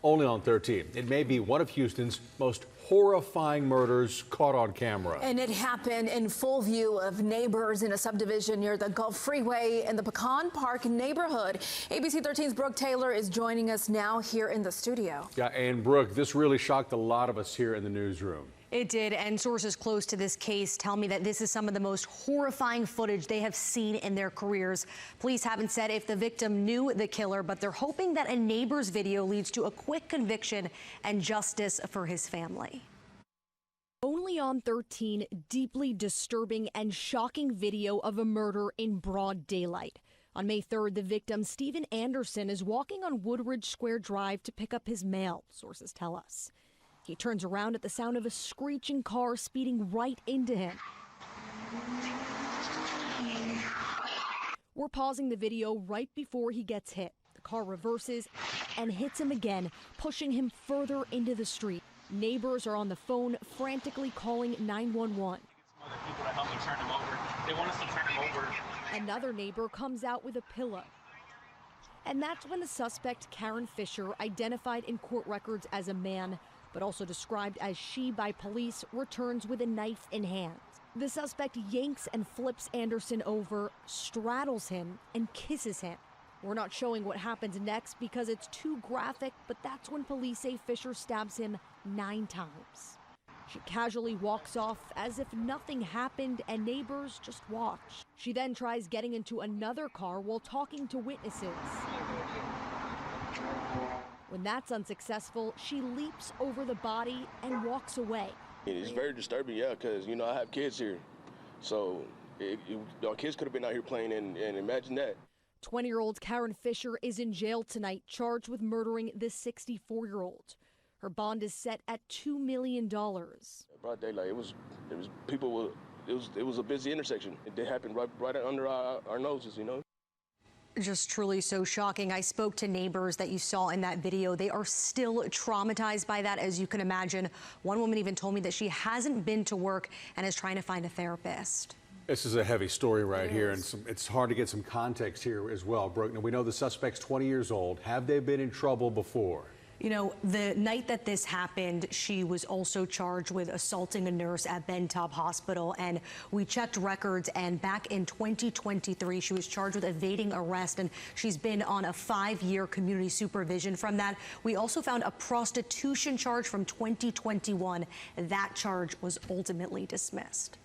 Only on 13. It may be one of Houston's most horrifying murders caught on camera. And it happened in full view of neighbors in a subdivision near the Gulf Freeway in the Pecan Park neighborhood. ABC 13's Brooke Taylor is joining us now here in the studio. Yeah, and Brooke, this really shocked a lot of us here in the newsroom. It did, and sources close to this case tell me that this is some of the most horrifying footage they have seen in their careers. Police haven't said if the victim knew the killer, but they're hoping that a neighbor's video leads to a quick conviction and justice for his family. Only on 13, deeply disturbing and shocking video of a murder in broad daylight. On May 3rd, the victim, Stephen Anderson, is walking on Woodridge Square Drive to pick up his mail, sources tell us. He turns around at the sound of a screeching car speeding right into him. We're pausing the video right before he gets hit. The car reverses and hits him again, pushing him further into the street. Neighbors are on the phone, frantically calling 911. Other people to help me turn him over. They want us to turn him over. Another neighbor comes out with a pillow. And that's when the suspect, Karen Fisher, identified in court records as a man, but also described as she by police, returns with a knife in hand. The suspect yanks and flips Anderson over, straddles him, and kisses him. We're not showing what happens next because it's too graphic, but that's when police say Fisher stabs him 9 times. She casually walks off as if nothing happened and neighbors just watch. She then tries getting into another car while talking to witnesses. When that's unsuccessful, she leaps over the body and walks away. It's very disturbing, yeah, because, you know, I have kids here. So our kids could have been out here playing, and imagine that. 20-year-old Karen Fisher is in jail tonight, charged with murdering this 64-year-old. Her bond is set at $2 million. Broad daylight, it was a busy intersection. It happened right under our noses, you know. Just truly so shocking. I spoke to neighbors that you saw in that video. They are still traumatized by that, as you can imagine. One woman even told me that she hasn't been to work and is trying to find a therapist. This is a heavy story right here, and it's hard to get some context here as well. Brooke, now we know the suspect's 20 years old. Have they been in trouble before? You know, the night that this happened, she was also charged with assaulting a nurse at Bentop Hospital. And we checked records, and back in 2023, she was charged with evading arrest, and she's been on a 5-year community supervision from that. We also found a prostitution charge from 2021. That charge was ultimately dismissed.